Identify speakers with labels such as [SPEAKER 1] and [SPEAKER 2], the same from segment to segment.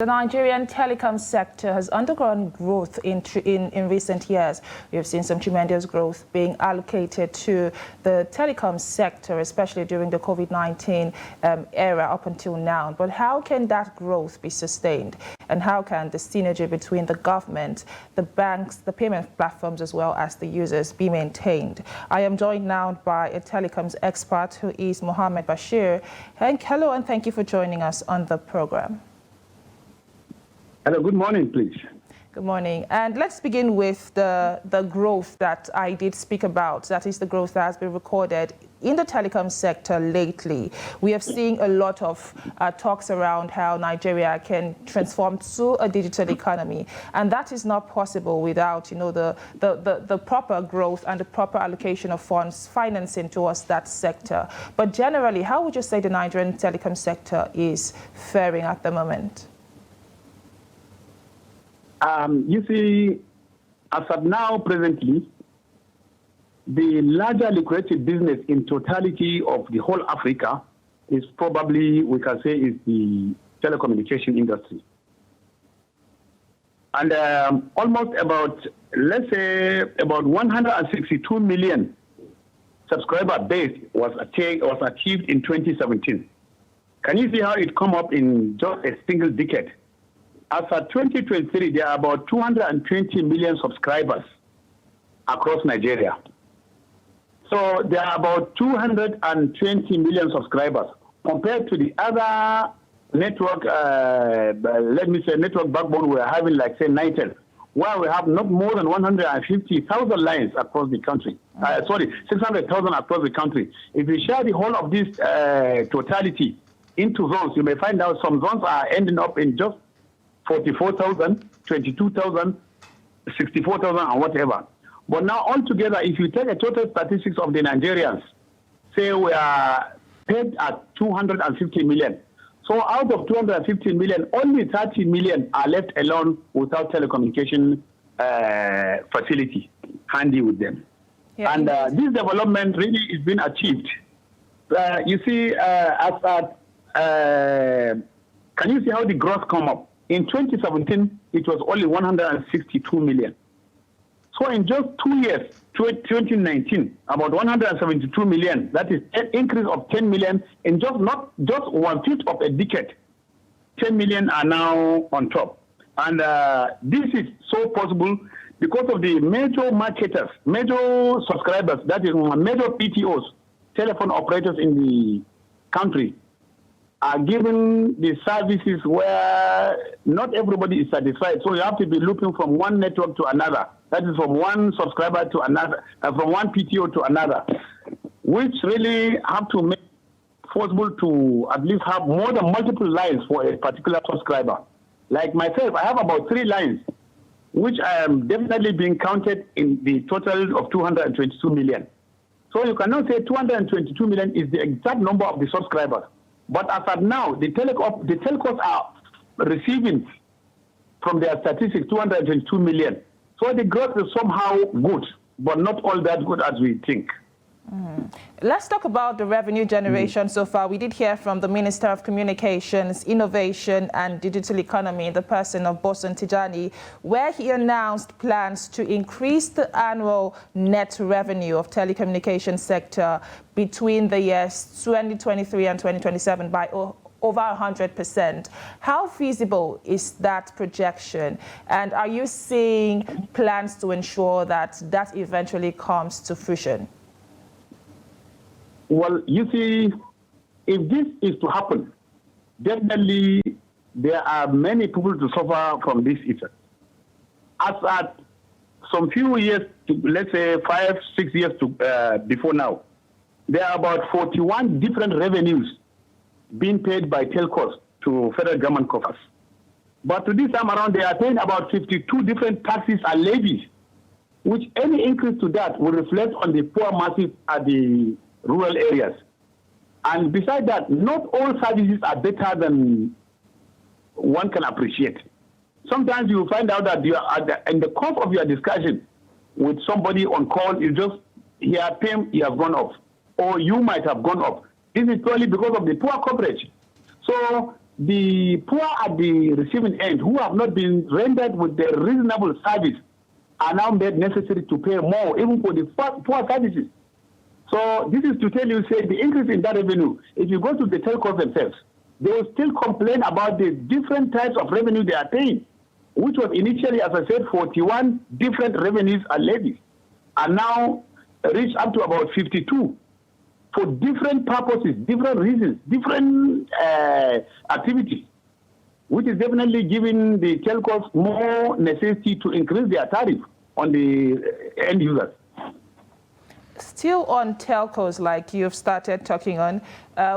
[SPEAKER 1] The Nigerian telecom sector has undergone growth in recent years. We have seen some tremendous growth being allocated to the telecom sector, especially during the COVID-19 era up until now. But how can that growth be sustained? And how can the synergy between the government, the banks, the payment platforms, as well as the users be maintained? I am joined now by a telecoms expert who is Mohammed Bashir. Hello, and thank you for joining us on the program.
[SPEAKER 2] Hello, good morning, please.
[SPEAKER 1] Good morning. And let's begin with the growth that I did speak about. That is the growth that has been recorded in the telecom sector lately. We have seen a lot of talks around how Nigeria can transform to a digital economy. And that is not possible without, the proper growth and the proper allocation of funds financing towards that sector. But generally, how would you say the Nigerian telecom sector is faring at the moment?
[SPEAKER 2] You see, as of now, presently, the larger lucrative business in totality of the whole Africa is probably, we can say, is the telecommunication industry. And almost about, let's say, about 162 million subscriber base was achieved in 2017. Can you see how it come up in just a single decade? As of 2023, there are about 220 million subscribers across Nigeria. So there are about 220 million subscribers compared to the other network, let me say network backbone we're having, like say Nitel, where we have not more than 150,000 lines across the country. 600,000 across the country. If you share the whole of this totality into zones, you may find out some zones are ending up in just 44,000, 22,000, 64,000, and whatever. But now altogether, if you take a total statistics of the Nigerians, say we are paid at 250 million. So out of 250 million, only 30 million are left alone without telecommunication facility handy with them. Yeah, and this development really is being achieved. You see, can you see how the growth come up? In 2017, it was only 162 million. So in just 2 years, 2019, about 172 million. That is an increase of 10 million in not just 1/5 of a decade. 10 million are now on top. And this is so possible because of the major marketers, major subscribers, that is major PTOs, telephone operators in the country, are given the services where not everybody is satisfied. So you have to be looking from one network to another. That is from one subscriber to another, from one PTO to another, which really have to make it possible to at least have more than multiple lines for a particular subscriber. Like myself, I have about 3 lines, which I am definitely being counted in the total of 222 million. So you cannot say 222 million is the exact number of the subscribers. But as of now, the telcos are receiving from their statistics 222 million. So the growth is somehow good, but not all that good as we think.
[SPEAKER 1] Let's talk about the revenue generation so far. We did hear from the Minister of Communications, Innovation and Digital Economy, the person of Bosun Tijani, where he announced plans to increase the annual net revenue of telecommunications sector between the years 2023 and 2027 by over 100%. How feasible is that projection? And are you seeing plans to ensure that that eventually comes to fruition?
[SPEAKER 2] Well, you see, if this is to happen, definitely there are many people to suffer from this effect. As at some few years, let's say 5, 6 years before now, there are about 41 different revenues being paid by telcos to federal government coffers. But to this time around, they are paying about 52 different taxes and levies, which any increase to that will reflect on the poor masses at the rural areas. And besides that, not all services are better than one can appreciate. Sometimes you find out that you are in the course of your discussion with somebody on call, you just hear him, he has gone off, or you might have gone off. This is purely because of the poor coverage. So the poor at the receiving end who have not been rendered with the reasonable service are now made necessary to pay more, even for the poor services. So this is to tell you, say, the increase in that revenue, if you go to the telcos themselves, they will still complain about the different types of revenue they are paying, which was initially, as I said, 41 different revenues and levies, and now reached up to about 52 for different purposes, different reasons, different activities, which is definitely giving the telcos more necessity to increase their tariff on the end users.
[SPEAKER 1] Still on telcos, like you've started talking on,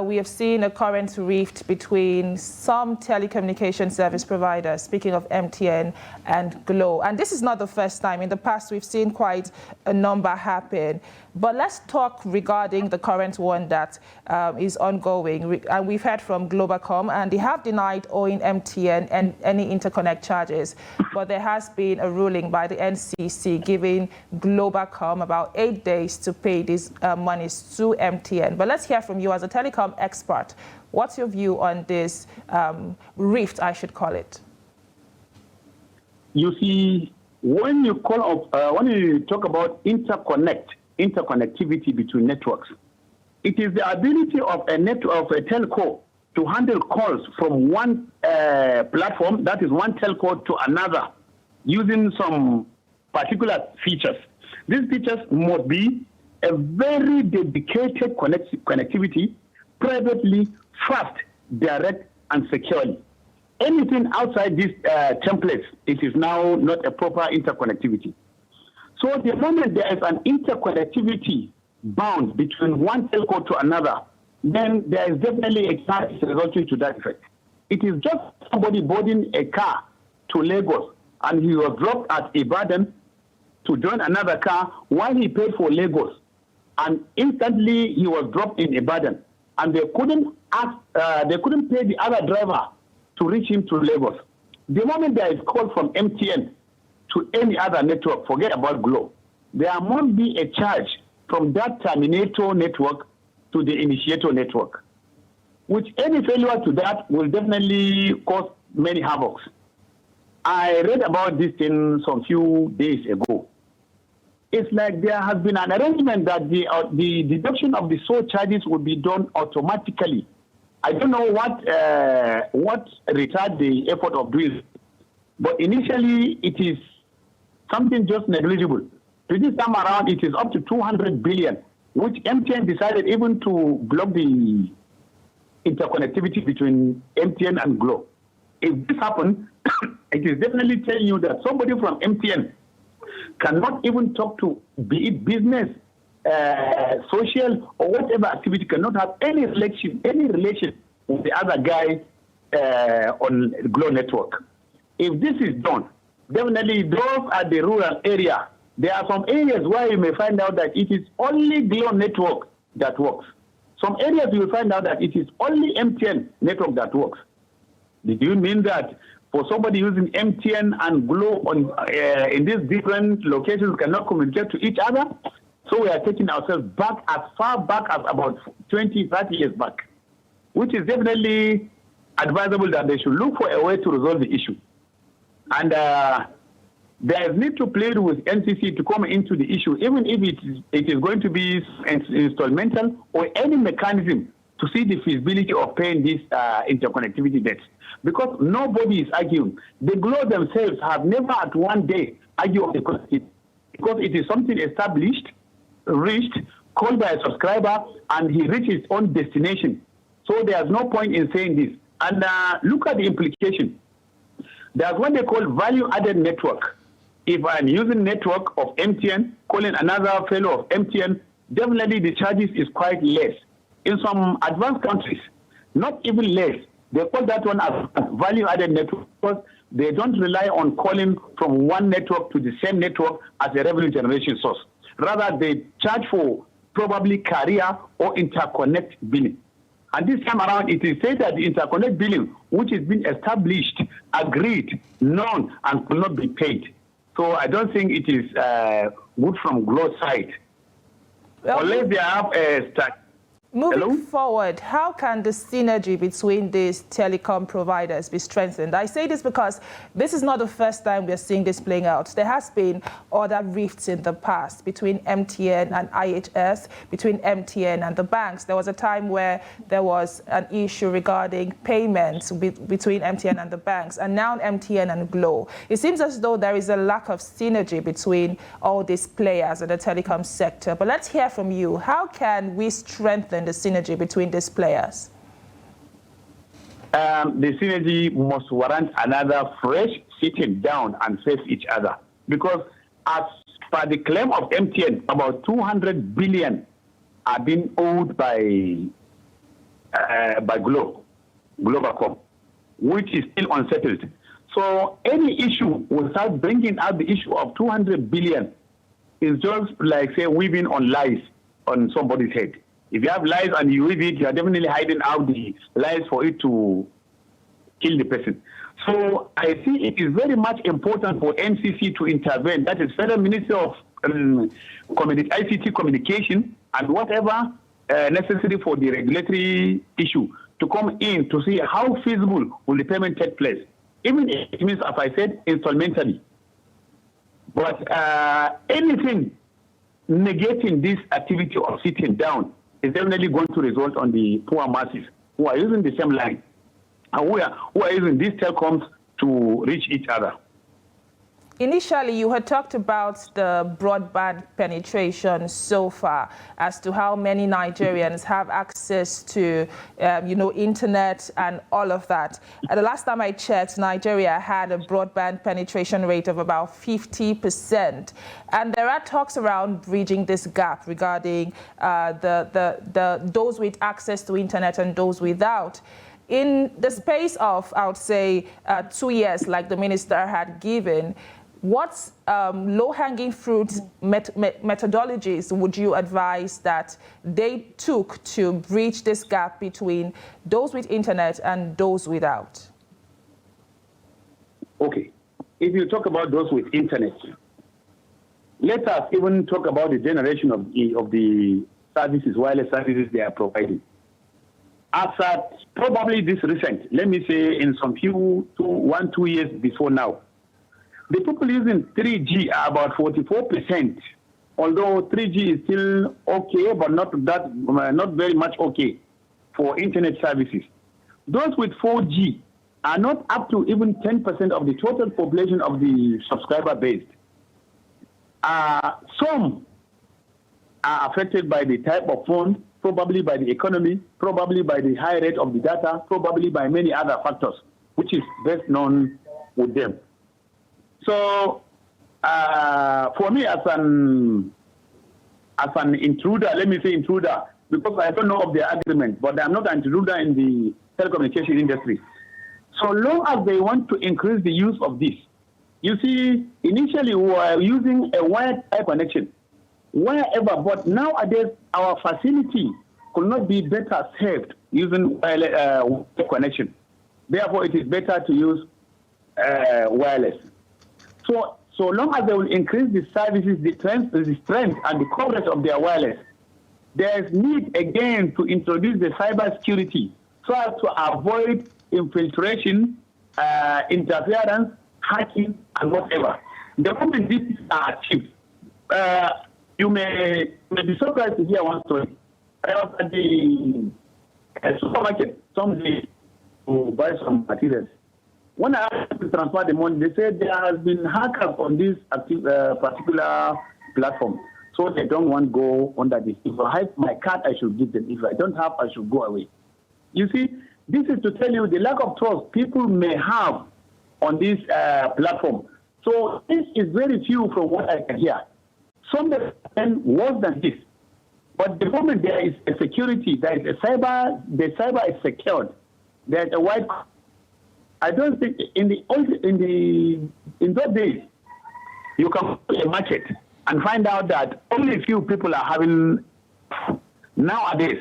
[SPEAKER 1] we have seen a current rift between some telecommunication service providers, speaking of MTN and GLO. And this is not the first time. In the past, we've seen quite a number happen. But let's talk regarding the current one that is ongoing. And we've heard from Globacom, and they have denied owing MTN and any interconnect charges. But there has been a ruling by the NCC giving Globacom about 8 days to pay these monies to MTN. But let's hear from you as a telecom expert. What's your view on this rift, I should call it?
[SPEAKER 2] You see, when you talk about interconnectivity between networks, it is the ability of a telco to handle calls from one platform, that is one telco, to another, using some particular features. These features must be a very dedicated connectivity, privately, fast, direct, and securely. Anything outside these templates, it is now not a proper interconnectivity. So the moment there is an interconnectivity bound between one telco to another, then there is definitely a charge resulting to that effect. It is just somebody boarding a car to Lagos, and he was dropped at Ibadan to join another car while he paid for Lagos, and instantly he was dropped in Ibadan, and they couldn't pay the other driver to reach him to Lagos. The moment there is call from MTN to any other network, forget about GLO, there must be a charge from that terminator network to the initiator network, which any failure to that will definitely cause many havocs. I read about this in some few days ago. It's like there has been an arrangement that the deduction of the surcharges will be done automatically. I don't know what retarded the effort of doing it, but initially it is something just negligible. This time around, it is up to 200 billion, which MTN decided even to block the interconnectivity between MTN and GLO. If this happens, it is definitely telling you that somebody from MTN cannot even talk to, be it business, social, or whatever activity, cannot have any relation with the other guy on GLO network. If this is done, definitely those are the rural area. There are some areas where you may find out that it is only GLO network that works. Some areas you will find out that it is only MTN network that works. Do you mean that for somebody using MTN and GLO in these different locations cannot communicate to each other? So we are taking ourselves back as far back as about 20, 30 years back, which is definitely advisable that they should look for a way to resolve the issue. And there is need to plead with NCC to come into the issue, even if it is going to be installmental or any mechanism to see the feasibility of paying these interconnectivity debts. Because nobody is arguing. The GLO themselves have never at one day argued on the connectivity, because it is something established, reached, called by a subscriber, and he reached his own destination. So there's no point in saying this. And look at the implication. There's what they call value-added network. If I'm using network of MTN, calling another fellow of MTN, definitely the charges is quite less. In some advanced countries, not even less. They call that one as value-added network because they don't rely on calling from one network to the same network as a revenue generation source. Rather, they charge for probably carrier or interconnect billing. And this time around, it is said that the interconnect billing, which has been established, agreed, known, and could not be paid. So I don't think it is good from GLO side. Well, unless they have a
[SPEAKER 1] Moving forward, how can the synergy between these telecom providers be strengthened? I say this because this is not the first time we're seeing this playing out. There has been other rifts in the past between MTN and IHS, between MTN and the banks. There was a time where there was an issue regarding payments between MTN and the banks, and now MTN and GLO. It seems as though there is a lack of synergy between all these players in the telecom sector. But let's hear from you. How can we strengthen the synergy between these players?
[SPEAKER 2] The synergy must warrant another fresh sitting down and face each other. Because as per the claim of MTN, about 200 billion are being owed by Globacom, which is still unsettled. So any issue without bringing out the issue of 200 billion is just like, say, weaving on lies on somebody's head. If you have lies and you weave it, you are definitely hiding out the lies for it to kill the person. So I see it is very much important for NCC to intervene. That is Federal Ministry of ICT Communication and whatever necessary for the regulatory issue to come in to see how feasible will the payment take place. Even if it means, as I said, installmentally. But anything negating this activity of sitting down is definitely going to result on the poor masses who are using the same line and who are using these telecoms to reach each other.
[SPEAKER 1] Initially, you had talked about the broadband penetration so far as to how many Nigerians have access to, internet and all of that. The last time I checked, Nigeria had a broadband penetration rate of about 50%. And there are talks around bridging this gap regarding those with access to internet and those without. In the space of, I would say, 2 years, like the minister had given, what low-hanging fruit methodologies would you advise that they took to bridge this gap between those with internet and those without?
[SPEAKER 2] Okay. If you talk about those with internet, let us even talk about the generation of the services, wireless services they are providing. As at probably this recent, let me say in some 2 years before now, the people using 3G are about 44%, although 3G is still okay, but not very much okay for internet services. Those with 4G are not up to even 10% of the total population of the subscriber base. Some are affected by the type of phone, probably by the economy, probably by the high rate of the data, probably by many other factors, which is best known with them. So, for me as an intruder, let me say intruder, because I don't know of the agreement, but I'm not an intruder in the telecommunication industry. So long as they want to increase the use of this, you see, initially we were using a wired type connection, wherever, but nowadays our facility could not be better served using wireless connection. Therefore, it is better to use wireless. So long as they will increase the services, the strength and the coverage of their wireless, there is need again to introduce the cyber security so as to avoid infiltration, interference, hacking, and whatever. The moment these are achieved, you may be surprised to hear one story. I was at the supermarket some day to buy some materials. When I asked to transfer the money, they said there has been hackers on this particular platform. So they don't want to go under this. If I have my card, I should give them. If I don't have, I should go away. You see, this is to tell you the lack of trust people may have on this platform. So this is very few from what I can hear. Some have done worse than this. But the moment there is a security, there is the cyber is secured. There's a wide. I don't think in those days you can go to a market and find out that only a few people are having. Nowadays,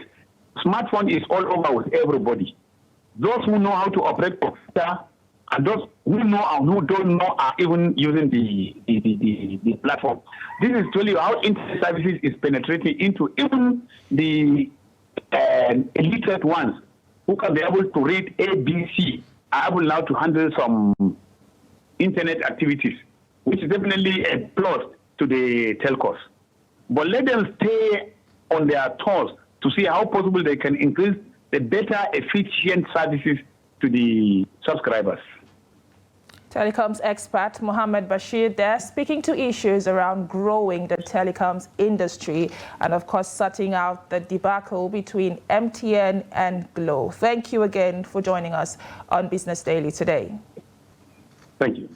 [SPEAKER 2] smartphone is all over with everybody. Those who know how to operate computer and those who know and who don't know are even using the platform. This is telling you how internet services is penetrating into even the illiterate ones who can be able to read ABC are able now to handle some internet activities, which is definitely a plus to the telcos. But let them stay on their toes to see how possible they can increase the better efficient services to the subscribers.
[SPEAKER 1] Telecoms expert Mohammed Bashir there, speaking to issues around growing the telecoms industry and, of course, sorting out the debacle between MTN and GLO. Thank you again for joining us on Business Daily today.
[SPEAKER 2] Thank you.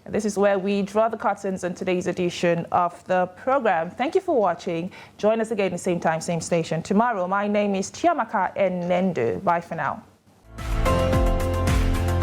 [SPEAKER 1] This is where we draw the curtains on today's edition of the program. Thank you for watching. Join us again at the same time, same station tomorrow. My name is Chiamaka Nendo. Bye for now.